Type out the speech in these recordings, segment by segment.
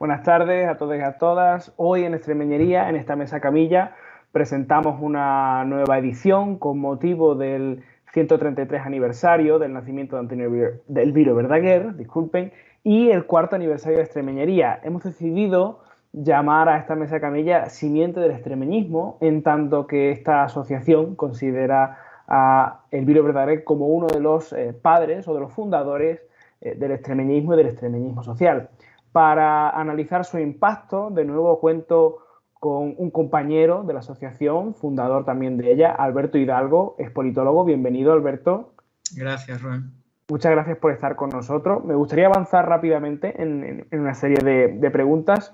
Buenas tardes a todos y a todas. Hoy en Extremeñería, en esta mesa camilla, presentamos una nueva edición con motivo del 133 aniversario del nacimiento de Antonio de Elviro Verdaguer, disculpen, y el cuarto aniversario de Extremeñería. Hemos decidido llamar a esta mesa camilla Simiente del Extremeñismo, en tanto que esta asociación considera a Elviro Verdaguer como uno de los padres o de los fundadores del extremeñismo y del extremeñismo social. Para analizar su impacto, de nuevo cuento con un compañero de la asociación, fundador también de ella, Alberto Hidalgo, es politólogo. Bienvenido, Alberto. Gracias, Rubén. Muchas gracias por estar con nosotros. Me gustaría avanzar rápidamente en una serie de preguntas,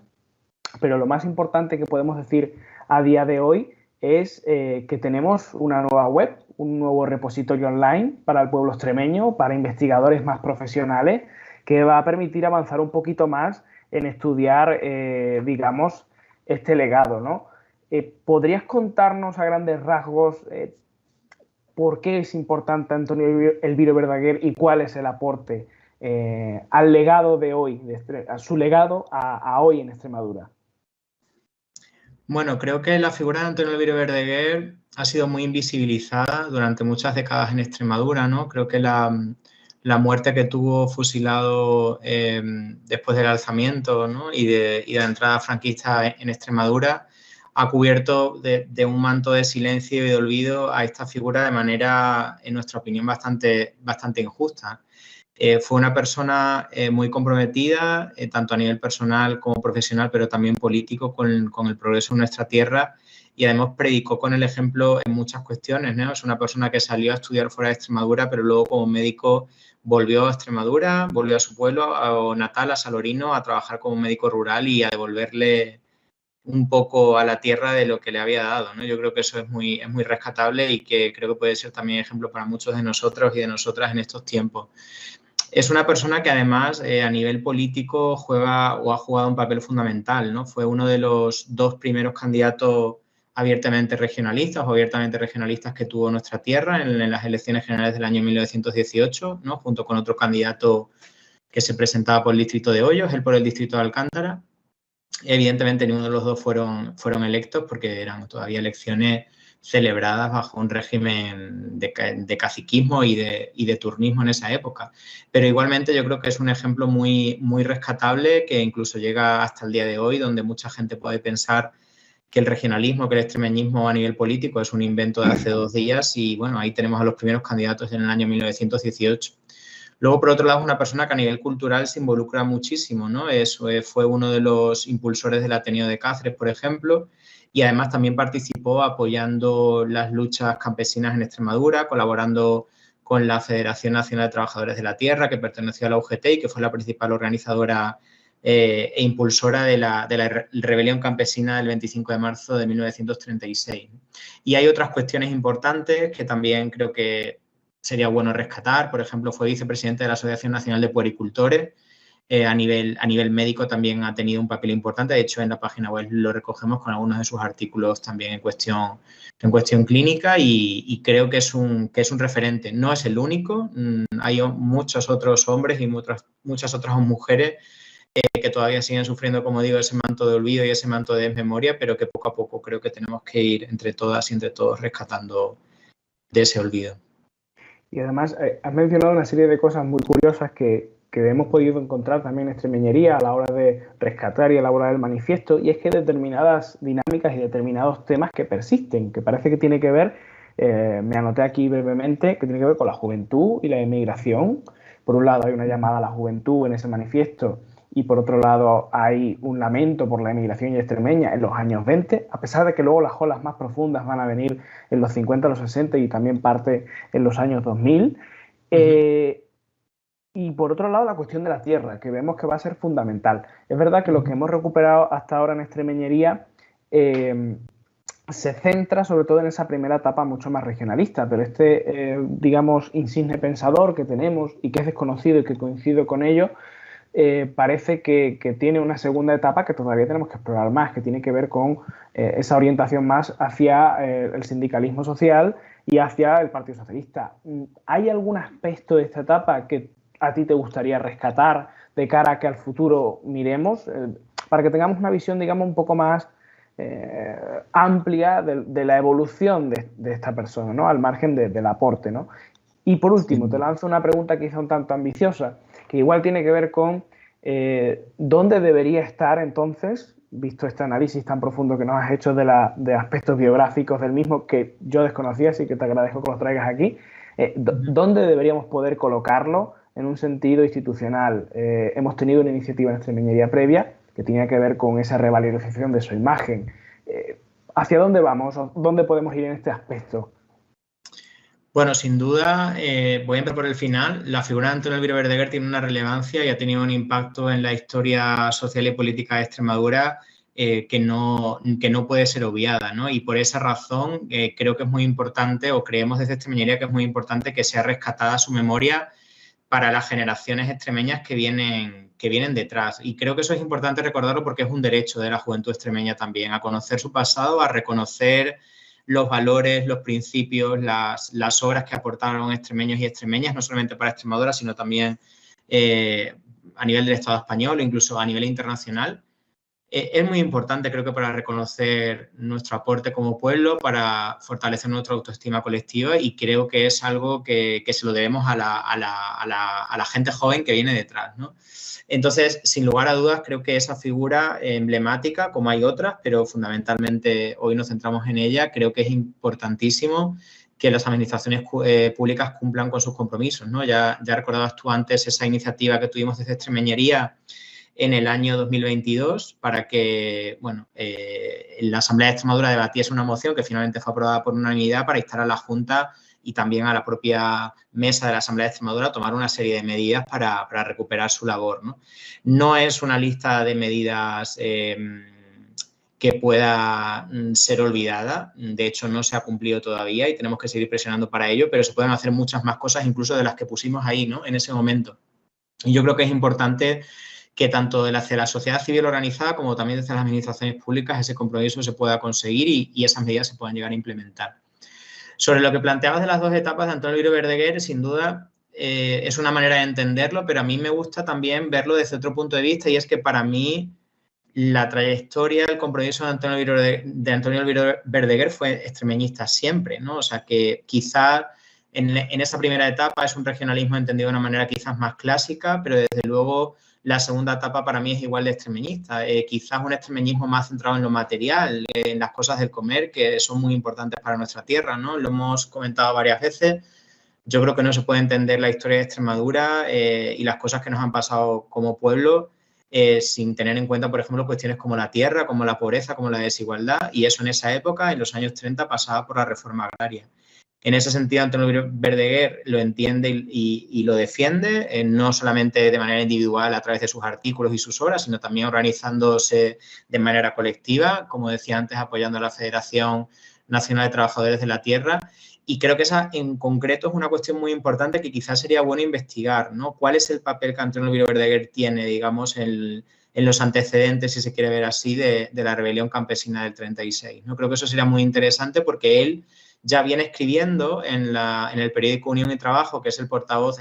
pero lo más importante que podemos decir a día de hoy es que tenemos una nueva web, un nuevo repositorio online para el pueblo extremeño, para investigadores más profesionales, que va a permitir avanzar un poquito más en estudiar, digamos, este legado, ¿no? ¿Podrías contarnos a grandes rasgos por qué es importante Antonio Elviro Verdaguer y cuál es el aporte al legado de hoy, a su legado a hoy en Extremadura? Bueno, creo que la figura de Antonio Elviro Verdaguer ha sido muy invisibilizada durante muchas décadas en Extremadura, ¿no? Creo que la muerte que tuvo fusilado después del alzamiento, ¿no? y de la entrada franquista en Extremadura ha cubierto de un manto de silencio y de olvido a esta figura de manera, en nuestra opinión, bastante injusta. Fue una persona muy comprometida, tanto a nivel personal como profesional, pero también político, con el progreso de nuestra tierra, y además predicó con el ejemplo en muchas cuestiones, ¿no? Es una persona que salió a estudiar fuera de Extremadura, pero luego como médico volvió a Extremadura, volvió a su pueblo natal, a Salorino, a trabajar como médico rural y a devolverle un poco a la tierra de lo que le había dado, ¿no? Yo creo que eso es muy rescatable y que creo que puede ser también ejemplo para muchos de nosotros y de nosotras en estos tiempos. Es una persona que además a nivel político juega o ha jugado un papel fundamental, ¿no? Fue uno de los dos primeros candidatos abiertamente regionalistas o abiertamente regionalistas que tuvo nuestra tierra en las elecciones generales del año 1918, ¿no? Junto con otro candidato que se presentaba por el distrito de Hoyos, él por el distrito de Alcántara. Evidentemente ninguno de los dos fueron electos porque eran todavía elecciones celebradas bajo un régimen de caciquismo y de turnismo en esa época. Pero igualmente yo creo que es un ejemplo muy rescatable que incluso llega hasta el día de hoy, donde mucha gente puede pensar que el regionalismo, que el extremeñismo a nivel político es un invento de hace 2 días y bueno, ahí tenemos a los primeros candidatos en el año 1918. Luego, por otro lado, es una persona que a nivel cultural se involucra muchísimo, ¿no? Fue uno de los impulsores del Ateneo de Cáceres, por ejemplo, y además también participó apoyando las luchas campesinas en Extremadura, colaborando con la Federación Nacional de Trabajadores de la Tierra, que perteneció a la UGT y que fue la principal organizadora e impulsora de la rebelión campesina del 25 de marzo de 1936. Y hay otras cuestiones importantes que también creo que sería bueno rescatar. Por ejemplo, fue vicepresidente de la Asociación Nacional de Puericultores. A nivel médico también ha tenido un papel importante. De hecho, en la página web lo recogemos con algunos de sus artículos también en cuestión clínica y creo que es un referente. No es el único. Hay muchos otros hombres y muchas otras mujeres que todavía siguen sufriendo, como digo, ese manto de olvido y ese manto de desmemoria, pero que poco a poco creo que tenemos que ir entre todas y entre todos rescatando de ese olvido. Y además has mencionado una serie de cosas muy curiosas que hemos podido encontrar también en Extremeñería a la hora de rescatar y a la hora del manifiesto, y es que determinadas dinámicas y determinados temas que persisten, que parece que tiene que ver, me anoté aquí brevemente, que tiene que ver con la juventud y la emigración. Por un lado hay una llamada a la juventud en ese manifiesto y por otro lado hay un lamento por la emigración extremeña en los años 20, a pesar de que luego las olas más profundas van a venir en los 50, los 60 y también parte en los años 2000. Y por otro lado, la cuestión de la tierra, que vemos que va a ser fundamental. Es verdad que lo que hemos recuperado hasta ahora en Extremeñería se centra sobre todo en esa primera etapa mucho más regionalista, pero digamos, insigne pensador que tenemos y que es desconocido y que coincido con ello, parece que tiene una segunda etapa que todavía tenemos que explorar más, que tiene que ver con esa orientación más hacia el sindicalismo social y hacia el Partido Socialista. ¿Hay algún aspecto de esta etapa que a ti te gustaría rescatar de cara a que al futuro miremos? para que tengamos una visión, digamos, un poco más amplia de la evolución de esta persona, ¿no? Al margen del aporte, ¿no? Y por último, te lanzo una pregunta quizá un tanto ambiciosa, que igual tiene que ver con dónde debería estar entonces, visto este análisis tan profundo que nos has hecho de aspectos biográficos del mismo, que yo desconocía, así que te agradezco que los traigas aquí, ¿dónde deberíamos poder colocarlo en un sentido institucional? Hemos tenido una iniciativa en Extremeñería previa que tenía que ver con esa revalorización de su imagen. ¿Hacia dónde vamos? ¿Dónde podemos ir en este aspecto? Bueno, sin duda, voy a empezar por el final. La figura de Antonio Elviro Verdaguer tiene una relevancia y ha tenido un impacto en la historia social y política de Extremadura que no puede ser obviada, ¿no? Y por esa razón creo que es muy importante, o creemos desde Extremeñería que es muy importante que sea rescatada su memoria para las generaciones extremeñas que vienen detrás. Y creo que eso es importante recordarlo porque es un derecho de la juventud extremeña también, a conocer su pasado, a reconocer los valores, los principios, las obras que aportaron extremeños y extremeñas, no solamente para Extremadura, sino también a nivel del Estado español o incluso a nivel internacional. Es muy importante, creo que, para reconocer nuestro aporte como pueblo, para fortalecer nuestra autoestima colectiva, y creo que es algo que se lo debemos a la gente joven que viene detrás, ¿no? Entonces, sin lugar a dudas, creo que esa figura emblemática, como hay otras, pero fundamentalmente hoy nos centramos en ella, creo que es importantísimo que las administraciones públicas cumplan con sus compromisos, ¿no? Ya recordabas tú antes esa iniciativa que tuvimos desde Extremeñería en el año 2022 para que, bueno, la Asamblea de Extremadura debatiese una moción que finalmente fue aprobada por unanimidad para instar a la Junta y también a la propia mesa de la Asamblea de Extremadura a tomar una serie de medidas para recuperar su labor, ¿no? No es una lista de medidas que pueda ser olvidada. De hecho, no se ha cumplido todavía y tenemos que seguir presionando para ello, pero se pueden hacer muchas más cosas, incluso de las que pusimos ahí, ¿no?, en ese momento. Y yo creo que es importante que tanto desde la sociedad civil organizada como también desde las administraciones públicas ese compromiso se pueda conseguir y esas medidas se puedan llegar a implementar. Sobre lo que planteabas de las dos etapas de Antonio Elviro Verdaguer, sin duda es una manera de entenderlo, pero a mí me gusta también verlo desde otro punto de vista, y es que para mí la trayectoria, el compromiso de Antonio Elviro Verdaguer fue extremeñista siempre, ¿no? O sea, que quizás en esa primera etapa es un regionalismo entendido de una manera quizás más clásica, pero desde luego la segunda etapa para mí es igual de extremeñista. Quizás un extremeñismo más centrado en lo material, en las cosas del comer, que son muy importantes para nuestra tierra, ¿no? Lo hemos comentado varias veces. Yo creo que no se puede entender la historia de Extremadura y las cosas que nos han pasado como pueblo sin tener en cuenta, por ejemplo, cuestiones como la tierra, como la pobreza, como la desigualdad, y eso en esa época, en los años 30, pasaba por la reforma agraria. En ese sentido, Antonio Verdaguer lo entiende y lo defiende, no solamente de manera individual a través de sus artículos y sus obras, sino también organizándose de manera colectiva, como decía antes, apoyando a la Federación Nacional de Trabajadores de la Tierra. Y creo que esa en concreto es una cuestión muy importante que quizás sería bueno investigar, ¿no? ¿Cuál es el papel que Antonio Elviro Verdaguer tiene, digamos, en los antecedentes, si se quiere ver así, de la rebelión campesina del 36? ¿No? Creo que eso sería muy interesante porque él ya viene escribiendo en el periódico Unión y Trabajo, que es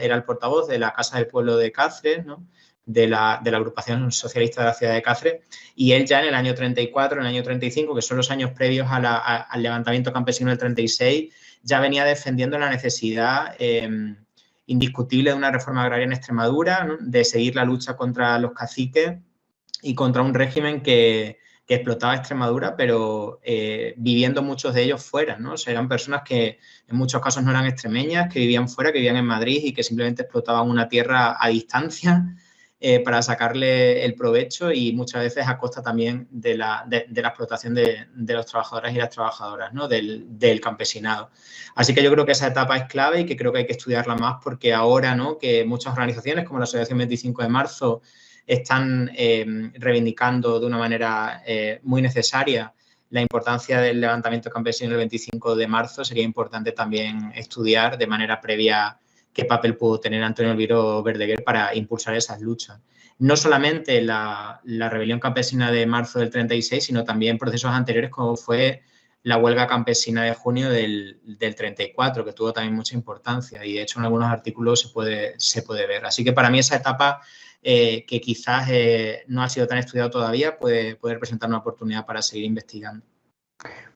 era el portavoz de la Casa del Pueblo de Cáceres, ¿no?, de la agrupación socialista de la ciudad de Cáceres, y él ya en el año 34, en el año 35, que son los años previos al levantamiento campesino del 36, ya venía defendiendo la necesidad indiscutible de una reforma agraria en Extremadura, ¿no?, de seguir la lucha contra los caciques y contra un régimen que explotaba Extremadura, pero viviendo muchos de ellos fuera, ¿no? O sea, eran personas que en muchos casos no eran extremeñas, que vivían fuera, que vivían en Madrid y que simplemente explotaban una tierra a distancia para sacarle el provecho, y muchas veces a costa también de la explotación de los trabajadores y las trabajadoras, ¿no?, del campesinado. Así que yo creo que esa etapa es clave y que creo que hay que estudiarla más, porque ahora, ¿no?, que muchas organizaciones como la Asociación 25 de Marzo están reivindicando de una manera muy necesaria la importancia del levantamiento campesino el 25 de marzo, sería importante también estudiar de manera previa qué papel pudo tener Antonio Elviro Verdaguer para impulsar esas luchas. No solamente la rebelión campesina de marzo del 36, sino también procesos anteriores como fue la huelga campesina de junio del 34, que tuvo también mucha importancia, y de hecho en algunos artículos se puede ver. Así que para mí esa etapa que quizás no ha sido tan estudiado todavía, puede representar una oportunidad para seguir investigando.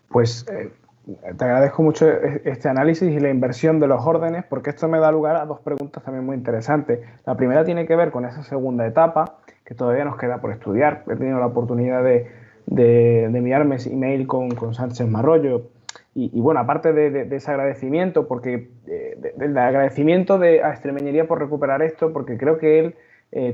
Pues te agradezco mucho este análisis y la inversión de los órdenes, porque esto me da lugar a dos preguntas también muy interesantes. La primera tiene que ver con esa segunda etapa, que todavía nos queda por estudiar. He tenido la oportunidad de enviarme email con Sánchez Marrollo. Y bueno, aparte de ese agradecimiento, porque del agradecimiento a Extremeñería por recuperar esto, porque creo que él,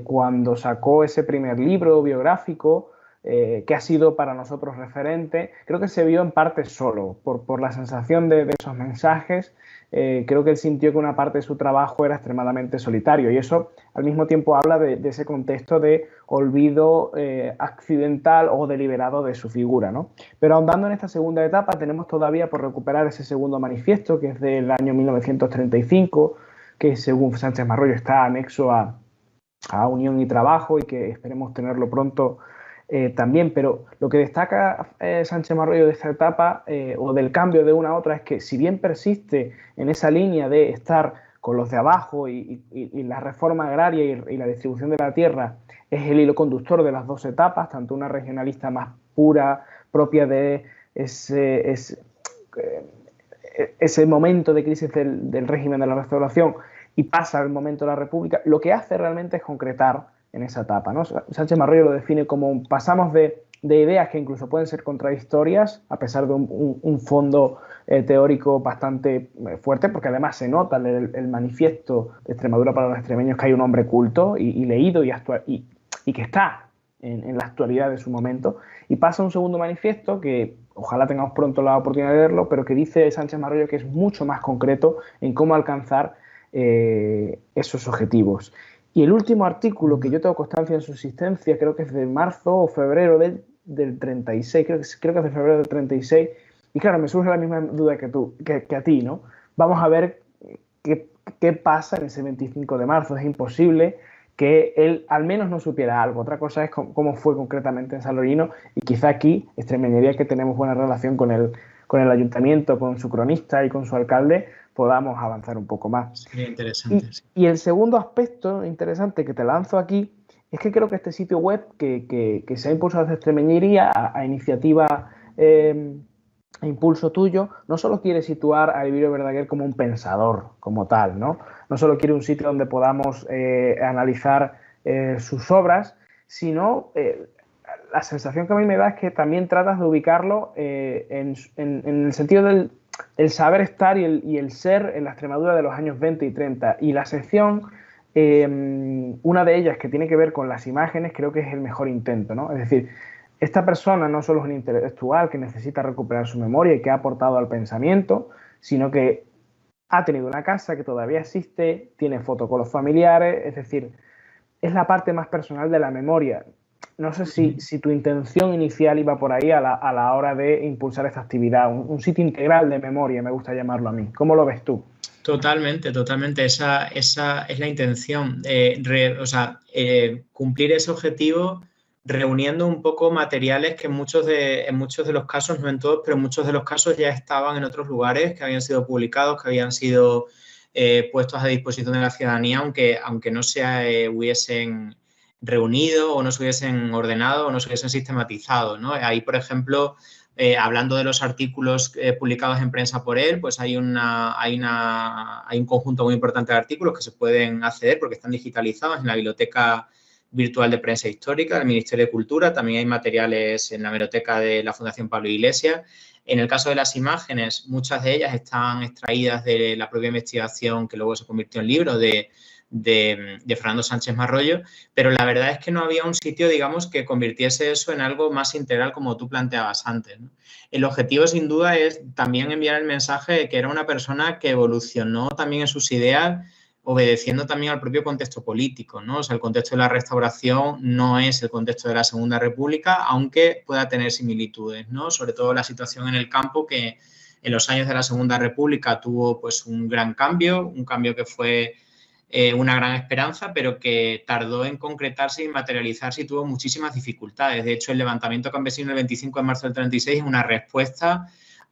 cuando sacó ese primer libro biográfico, que ha sido para nosotros referente, creo que se vio en parte solo, por la sensación de esos mensajes. Creo que él sintió que una parte de su trabajo era extremadamente solitario, y eso al mismo tiempo habla de ese contexto de olvido accidental o deliberado de su figura, ¿no? Pero ahondando en esta segunda etapa, tenemos todavía por recuperar ese segundo manifiesto, que es del año 1935, que según Sánchez Marrollo está anexo a Unión y Trabajo, y que esperemos tenerlo pronto también. Pero lo que destaca Sánchez Marrollo de esta etapa o del cambio de una a otra es que, si bien persiste en esa línea de estar con los de abajo y la reforma agraria y la distribución de la tierra es el hilo conductor de las dos etapas, tanto una regionalista más pura, propia de ese momento de crisis del régimen de la Restauración, y pasa al momento de la República, lo que hace realmente es concretar en esa etapa, ¿no? Sánchez Marrollo lo define como pasamos de ideas que incluso pueden ser contradictorias, a pesar de un fondo teórico bastante fuerte, porque además se nota en el manifiesto de Extremadura para los extremeños que hay un hombre culto y leído y que está en la actualidad de su momento, y pasa un segundo manifiesto que ojalá tengamos pronto la oportunidad de leerlo, pero que dice Sánchez Marrollo que es mucho más concreto en cómo alcanzar esos objetivos. Y el último artículo, que yo tengo constancia en su existencia, creo que es de marzo o febrero del 36, creo que es de febrero del 36, y claro, me surge la misma duda que a ti, ¿no? Vamos a ver qué pasa en ese 25 de marzo. Es imposible que él al menos no supiera algo. Otra cosa es cómo fue concretamente en San Lorino, y quizá aquí, Extremeñería, que tenemos buena relación con el ayuntamiento, con su cronista y con su alcalde, podamos avanzar un poco más. Sería interesante. Y el segundo aspecto interesante que te lanzo aquí es que creo que este sitio web que se ha impulsado desde Extremeñería a iniciativa a impulso tuyo, no solo quiere situar a Elviro Verdaguer como un pensador como tal, ¿no? No solo quiere un sitio donde podamos analizar sus obras, sino la sensación que a mí me da es que también tratas de ubicarlo en el sentido del saber estar y el ser en la Extremadura de los años 20 y 30. Y la sección, una de ellas que tiene que ver con las imágenes, creo que es el mejor intento, ¿no? Es decir, esta persona no solo es un intelectual que necesita recuperar su memoria y que ha aportado al pensamiento, sino que ha tenido una casa que todavía existe, tiene fotos con los familiares, es decir, es la parte más personal de la memoria. No sé si tu intención inicial iba por ahí a la hora de impulsar esta actividad, un sitio integral de memoria, me gusta llamarlo a mí. ¿Cómo lo ves tú? Totalmente, totalmente. Esa es la intención. Cumplir ese objetivo reuniendo un poco materiales que en muchos de los casos, no en todos, pero en muchos de los casos ya estaban en otros lugares, que habían sido publicados, que habían sido puestos a disposición de la ciudadanía, aunque no se hubiesen reunido o no se hubiesen ordenado o no se hubiesen sistematizado, ¿no? Ahí, por ejemplo, hablando de los artículos publicados en prensa por él, pues hay un conjunto muy importante de artículos que se pueden acceder porque están digitalizados en la Biblioteca Virtual de Prensa Histórica del Ministerio de Cultura. También hay materiales en la biblioteca de la Fundación Pablo Iglesias. En el caso de las imágenes, muchas de ellas están extraídas de la propia investigación que luego se convirtió en libro de Fernando Sánchez Marrollo, pero la verdad es que no había un sitio, digamos, que convirtiese eso en algo más integral como tú planteabas antes, ¿no? El objetivo, sin duda, es también enviar el mensaje de que era una persona que evolucionó también en sus ideas, obedeciendo también al propio contexto político, ¿no? O sea, el contexto de la Restauración no es el contexto de la Segunda República, aunque pueda tener similitudes, ¿no? Sobre todo la situación en el campo, que en los años de la Segunda República tuvo pues un gran cambio, un cambio que fue una gran esperanza, pero que tardó en concretarse y materializarse y tuvo muchísimas dificultades. De hecho, el levantamiento campesino el 25 de marzo del 36 es una respuesta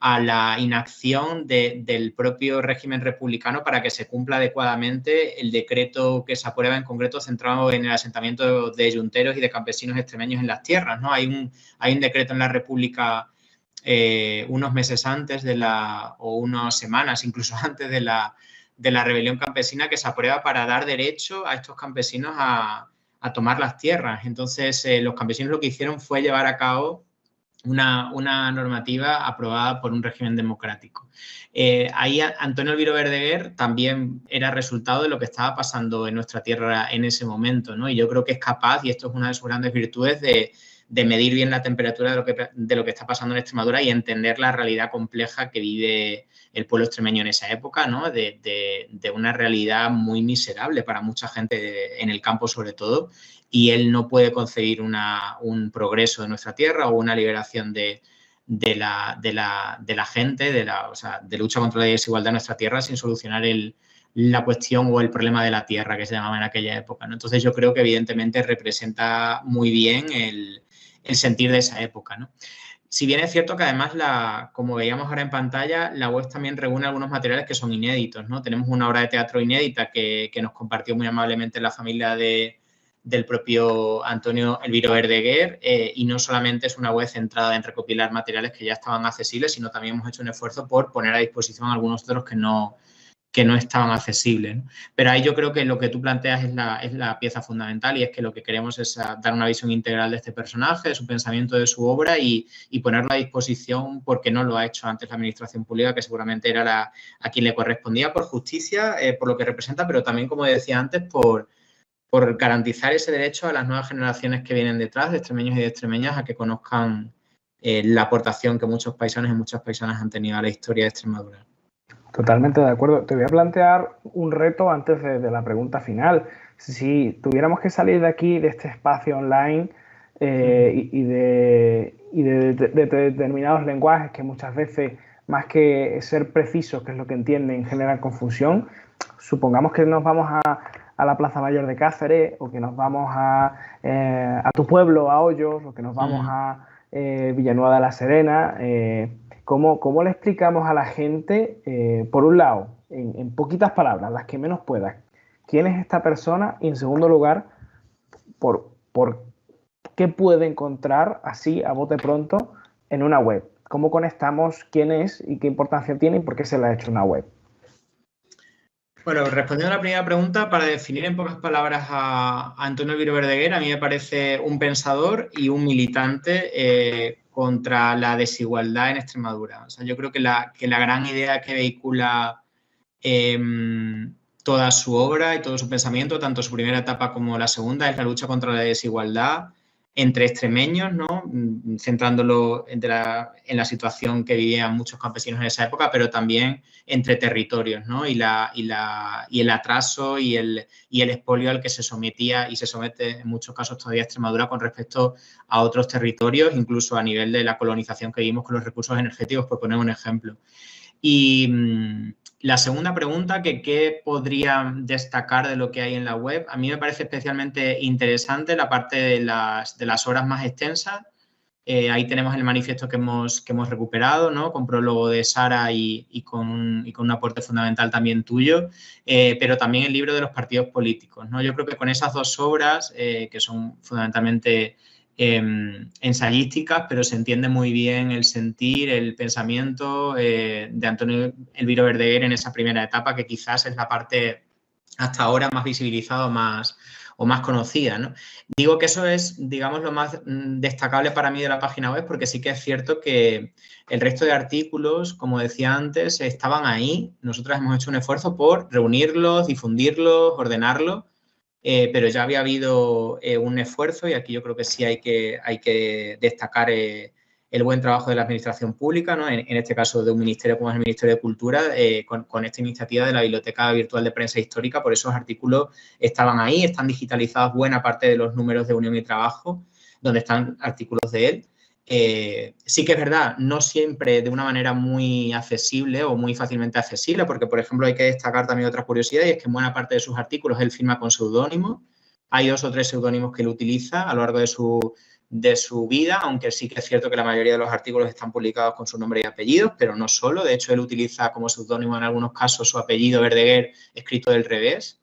a la inacción del propio régimen republicano para que se cumpla adecuadamente el decreto que se aprueba, en concreto centrado en el asentamiento de yunteros y de campesinos extremeños en las tierras, ¿no? Hay un decreto en la República unos meses antes o unas semanas incluso antes de la rebelión campesina que se aprueba para dar derecho a estos campesinos a tomar las tierras. Entonces, los campesinos lo que hicieron fue llevar a cabo una normativa aprobada por un régimen democrático. Ahí Antonio Elviro Verdaguer también era resultado de lo que estaba pasando en nuestra tierra en ese momento, ¿no? Y yo creo que es capaz, y esto es una de sus grandes virtudes, de medir bien la temperatura de lo que está pasando en Extremadura y entender la realidad compleja que vive el pueblo extremeño en esa época, ¿no? De una realidad muy miserable para mucha gente en el campo sobre todo, y él no puede concebir un progreso de nuestra tierra o una liberación de la gente, de lucha contra la desigualdad en nuestra tierra sin solucionar la cuestión o el problema de la tierra que se llamaba en aquella época, ¿no? Entonces yo creo que evidentemente representa muy bien el sentir de esa época, ¿no? Si bien es cierto que además, como veíamos ahora en pantalla, la web también reúne algunos materiales que son inéditos, ¿no? Tenemos una obra de teatro inédita que nos compartió muy amablemente la familia del propio Antonio Elviro Verdaguer, y no solamente es una web centrada en recopilar materiales que ya estaban accesibles, sino también hemos hecho un esfuerzo por poner a disposición algunos otros que no estaban accesibles, ¿no? Pero ahí yo creo que lo que tú planteas es la pieza fundamental, y es que lo que queremos es dar una visión integral de este personaje, de su pensamiento, de su obra, y ponerlo a disposición porque no lo ha hecho antes la administración pública, que seguramente era a quien le correspondía por justicia, por lo que representa, pero también, como decía antes, por garantizar ese derecho a las nuevas generaciones que vienen detrás, de extremeños y de extremeñas, a que conozcan la aportación que muchos paisanos y muchas paisanas han tenido a la historia de Extremadura. Totalmente de acuerdo. Te voy a plantear un reto antes de la pregunta final. Si tuviéramos que salir de aquí, de este espacio online, y de determinados lenguajes que muchas veces, más que ser precisos, que es lo que entienden, generan confusión, supongamos que nos vamos a la Plaza Mayor de Cáceres, o que nos vamos a tu pueblo, a Hoyos, o que nos vamos a Villanueva de la Serena. ¿Cómo le explicamos a la gente, por un lado, en poquitas palabras, las que menos puedas, quién es esta persona? Y en segundo lugar, por qué puede encontrar así, a bote pronto, en una web? ¿Cómo conectamos quién es y qué importancia tiene y por qué se le ha hecho una web? Bueno, respondiendo a la primera pregunta, para definir en pocas palabras a Antonio Elviro Verdaguer, a mí me parece un pensador y un militante contra la desigualdad en Extremadura. O sea, yo creo que la gran idea que vehicula toda su obra y todo su pensamiento, tanto su primera etapa como la segunda, es la lucha contra la desigualdad entre extremeños, ¿no? Centrándolo en la situación que vivían muchos campesinos en esa época, pero también entre territorios, ¿no? Y el atraso y el expolio al que se sometía y se somete en muchos casos todavía Extremadura con respecto a otros territorios, incluso a nivel de la colonización que vivimos con los recursos energéticos, por poner un ejemplo. Y la segunda pregunta, que qué podría destacar de lo que hay en la web, a mí me parece especialmente interesante la parte de las obras más extensas. Ahí tenemos el manifiesto que hemos recuperado, ¿no? Con prólogo de Sara y con un aporte fundamental también tuyo, pero también el libro de los partidos políticos, ¿no? Yo creo que con esas dos obras, que son fundamentalmente ensayísticas, pero se entiende muy bien el sentir, el pensamiento de Antonio Elviro Verdaguer en esa primera etapa, que quizás es la parte hasta ahora más visibilizada o más conocida, ¿no? Digo que eso es, digamos, lo más destacable para mí de la página web, porque sí que es cierto que el resto de artículos, como decía antes, estaban ahí. Nosotros hemos hecho un esfuerzo por reunirlos, difundirlos, ordenarlos, pero ya había habido un esfuerzo, y aquí yo creo que sí hay que destacar el buen trabajo de la administración pública, ¿no? En este caso de un ministerio como es el Ministerio de Cultura, con esta iniciativa de la Biblioteca Virtual de Prensa Histórica. Por esos artículos estaban ahí, están digitalizados buena parte de los números de Unión y Trabajo, donde están artículos de él. Sí que es verdad, no siempre de una manera muy accesible o muy fácilmente accesible, porque, por ejemplo, hay que destacar también otra curiosidad, y es que en buena parte de sus artículos él firma con seudónimo. Hay 2 o 3 seudónimos que él utiliza a lo largo de de su vida, aunque sí que es cierto que la mayoría de los artículos están publicados con su nombre y apellidos, pero no solo. De hecho, él utiliza como seudónimo en algunos casos su apellido Verdaguer escrito del revés.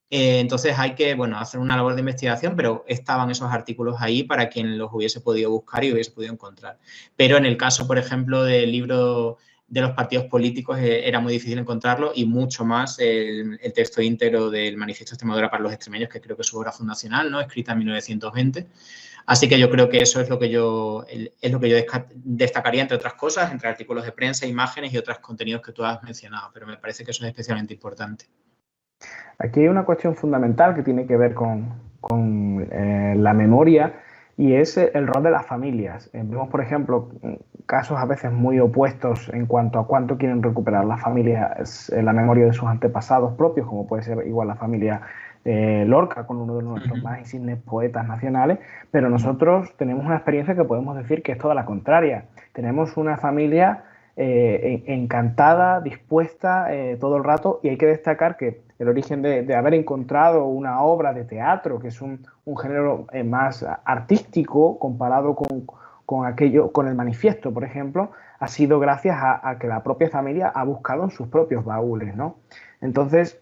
Entonces hay que, bueno, hacer una labor de investigación, pero estaban esos artículos ahí para quien los hubiese podido buscar y hubiese podido encontrar. Pero en el caso, por ejemplo, del libro de los partidos políticos era muy difícil encontrarlo, y mucho más el texto íntegro del Manifiesto de Extremadura para los extremeños, que creo que es su obra fundacional, ¿no?, escrita en 1920. Así que yo creo que eso es lo que yo destacaría, entre otras cosas, entre artículos de prensa, imágenes y otros contenidos que tú has mencionado, pero me parece que eso es especialmente importante. Aquí hay una cuestión fundamental que tiene que ver con la memoria, y es el rol de las familias. Vemos, por ejemplo, casos a veces muy opuestos en cuanto a cuánto quieren recuperar las familias la memoria de sus antepasados propios, como puede ser igual la familia Lorca, con uno de nuestros más insignes poetas nacionales, pero nosotros tenemos una experiencia que podemos decir que es toda la contraria. Tenemos una familia encantada, dispuesta todo el rato, y hay que destacar que el origen de haber encontrado una obra de teatro, que es un género más artístico comparado con el manifiesto, por ejemplo, ha sido gracias a que la propia familia ha buscado en sus propios baúles, ¿no? Entonces,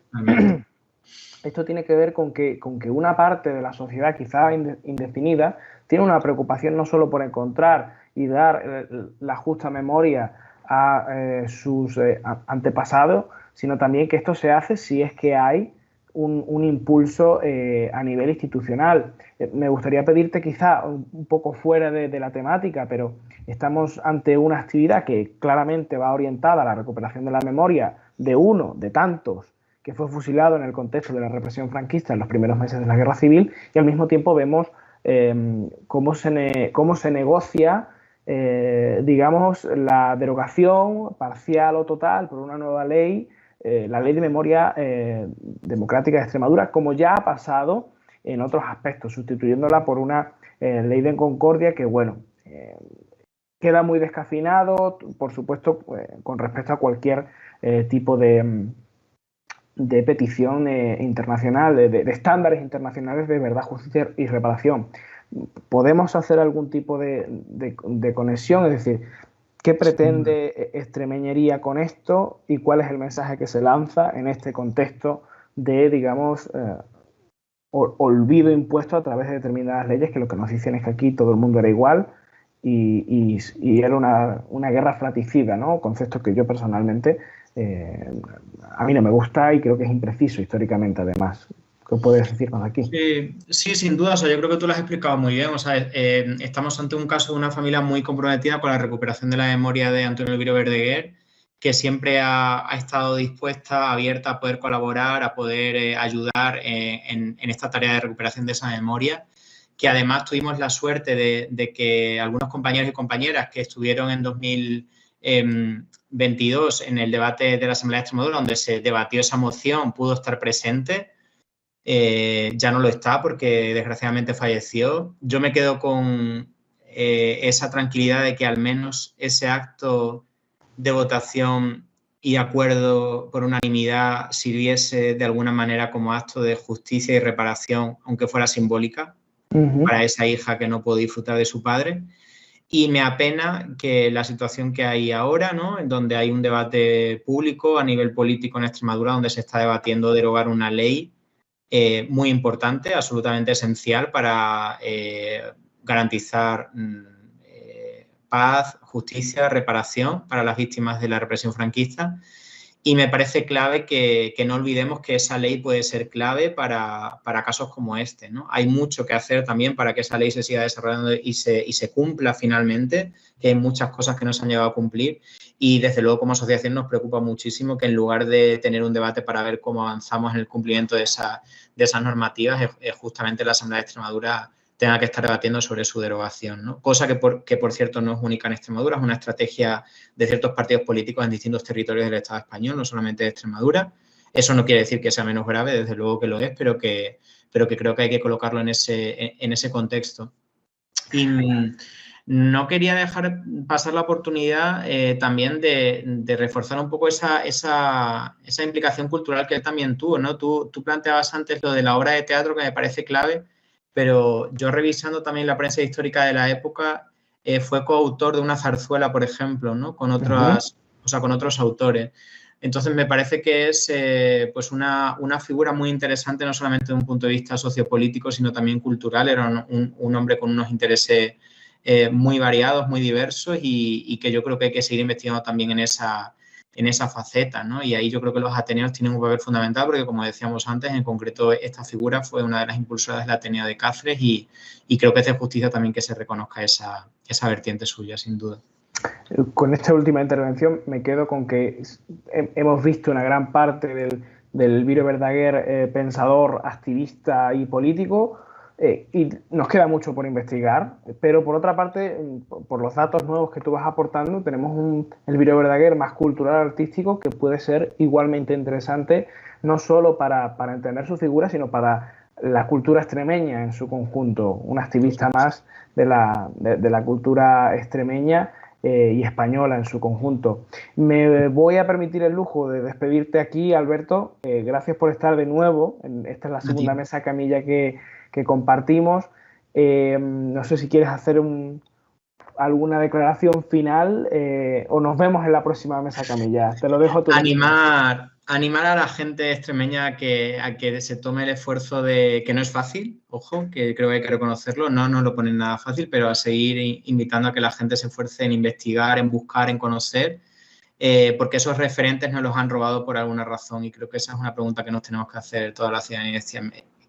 esto tiene que ver con que una parte de la sociedad, quizá indefinida, tiene una preocupación no solo por encontrar y dar la justa memoria a sus antepasados, sino también que esto se hace si es que hay un impulso a nivel institucional. Me gustaría pedirte, quizá un poco fuera de la temática, pero estamos ante una actividad que claramente va orientada a la recuperación de la memoria de uno de tantos que fue fusilado en el contexto de la represión franquista en los primeros meses de la Guerra Civil, y al mismo tiempo vemos cómo se negocia digamos, la derogación parcial o total por una nueva ley, la Ley de Memoria Democrática de Extremadura, como ya ha pasado en otros aspectos, sustituyéndola por una ley de concordia que, bueno, queda muy descafeinado, por supuesto, con respecto a cualquier tipo de petición internacional, de estándares internacionales de verdad, justicia y reparación. ¿Podemos hacer algún tipo de conexión? Es decir, ¿qué pretende Extremeñería con esto y cuál es el mensaje que se lanza en este contexto de, digamos, olvido impuesto a través de determinadas leyes, que lo que nos dicen es que aquí todo el mundo era igual y era una guerra fratricida, ¿no? Concepto que yo personalmente a mí no me gusta y creo que es impreciso históricamente, además. ¿Qué puedes decirnos aquí? Sí, sin duda. O sea, yo creo que tú lo has explicado muy bien. O sea, estamos ante un caso de una familia muy comprometida con la recuperación de la memoria de Antonio Elviro Verdaguer, que siempre ha estado dispuesta, abierta a poder colaborar, a poder ayudar en esta tarea de recuperación de esa memoria, que además tuvimos la suerte de que algunos compañeros y compañeras que estuvieron en 2022 en el debate de la Asamblea de Extremadura, donde se debatió esa moción, pudo estar presente. Ya no lo está porque desgraciadamente falleció. Yo me quedo con esa tranquilidad de que al menos ese acto de votación y acuerdo por unanimidad sirviese de alguna manera como acto de justicia y reparación, aunque fuera simbólica, para esa hija que no pudo disfrutar de su padre. Y me apena que la situación que hay ahora, ¿no?, en donde hay un debate público a nivel político en Extremadura, donde se está debatiendo derogar una ley muy importante, absolutamente esencial para garantizar paz, justicia, reparación para las víctimas de la represión franquista. Y me parece clave que no olvidemos que esa ley puede ser clave para casos como este, ¿no? Hay mucho que hacer también para que esa ley se siga desarrollando y se cumpla finalmente, que hay muchas cosas que no se han llegado a cumplir. Y desde luego como asociación nos preocupa muchísimo que en lugar de tener un debate para ver cómo avanzamos en el cumplimiento de esas normativas, justamente la Asamblea de Extremadura tenga que estar debatiendo sobre su derogación, ¿no? Cosa que por cierto no es única en Extremadura, es una estrategia de ciertos partidos políticos en distintos territorios del Estado español, no solamente de Extremadura. Eso no quiere decir que sea menos grave, desde luego que lo es, pero que creo que hay que colocarlo en ese contexto. Y no quería dejar pasar la oportunidad también de reforzar un poco esa implicación cultural que él también tuvo, ¿no? Tú planteabas antes lo de la obra de teatro, que me parece clave. pero yo revisando también la prensa histórica de la época, fue coautor de una zarzuela, por ejemplo, ¿no? Con otras, o sea, con otros autores. Entonces, me parece que es pues una figura muy interesante, no solamente desde un punto de vista sociopolítico, sino también cultural. Era un hombre con unos intereses muy variados, muy diversos y que yo creo que hay que seguir investigando también en esa faceta, ¿no? Y ahí yo creo que los ateneos tienen un papel fundamental porque, como decíamos antes, en concreto esta figura fue una de las impulsoras del Ateneo de Cáceres y creo que es de justicia también que se reconozca esa vertiente suya, sin duda. Con esta última intervención me quedo con que hemos visto una gran parte del Elviro Verdaguer pensador, activista y político, y nos queda mucho por investigar, pero por otra parte, por los datos nuevos que tú vas aportando, tenemos un Elviro Verdaguer más cultural, artístico, que puede ser igualmente interesante, no solo para entender su figura, sino para la cultura extremeña en su conjunto, un activista más de la cultura extremeña y española en su conjunto. Me voy a permitir el lujo de despedirte aquí, Alberto. Gracias por estar de nuevo. Esta es la segunda mesa camilla que compartimos. No sé si quieres hacer alguna declaración final o nos vemos en la próxima mesa camilla. Te lo dejo tú. Animar a la gente extremeña a que se tome el esfuerzo de, que no es fácil, ojo, que creo que hay que reconocerlo, no lo ponen nada fácil, pero a seguir invitando a que la gente se esfuerce en investigar, en buscar, en conocer, porque esos referentes nos los han robado por alguna razón y creo que esa es una pregunta que nos tenemos que hacer toda la ciudadanía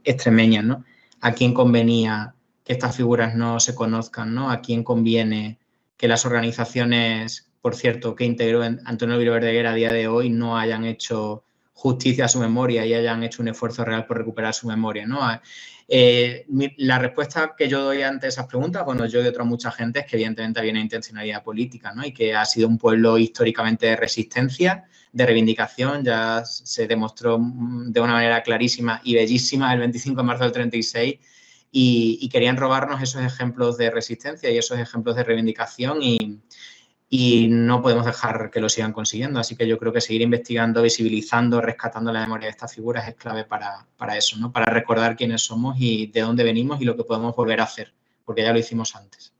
extremeña, ¿no? ¿A quién convenía que estas figuras no se conozcan, ¿no? ¿A quién conviene que las organizaciones, por cierto, que integró Antonio Elviro Verdaguer a día de hoy no hayan hecho justicia a su memoria y hayan hecho un esfuerzo real por recuperar su memoria, ¿no? La respuesta que yo doy ante esas preguntas, bueno, yo y otra mucha gente, es que evidentemente había una intencionalidad política, ¿no? Y que ha sido un pueblo históricamente de resistencia, de reivindicación, ya se demostró de una manera clarísima y bellísima el 25 de marzo del 36 y querían robarnos esos ejemplos de resistencia y esos ejemplos de reivindicación y no podemos dejar que lo sigan consiguiendo. Así que yo creo que seguir investigando, visibilizando, rescatando la memoria de estas figuras es clave para eso, ¿no? Para recordar quiénes somos y de dónde venimos y lo que podemos volver a hacer, porque ya lo hicimos antes.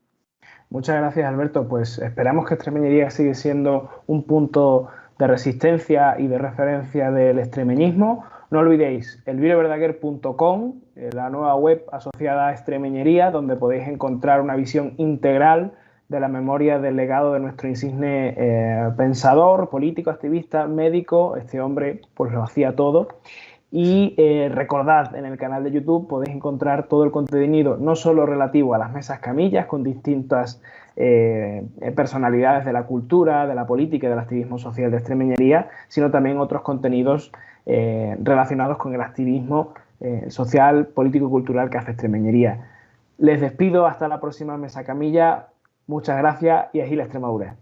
Muchas gracias, Alberto. Pues esperamos que extremeñería sigue siendo un punto de resistencia y de referencia del extremeñismo. No olvidéis elviroverdaguer.com, la nueva web asociada a Extremeñería, donde podéis encontrar una visión integral de la memoria del legado de nuestro insigne pensador, político, activista, médico. Este hombre pues lo hacía todo. Y recordad, en el canal de YouTube podéis encontrar todo el contenido, no solo relativo a las mesas camillas con distintas personalidades de la cultura, de la política y del activismo social de Extremeñería, sino también otros contenidos relacionados con el activismo social, político y cultural que hace Extremeñería. Les despido hasta la próxima mesa camilla. Muchas gracias y agila Extremadura.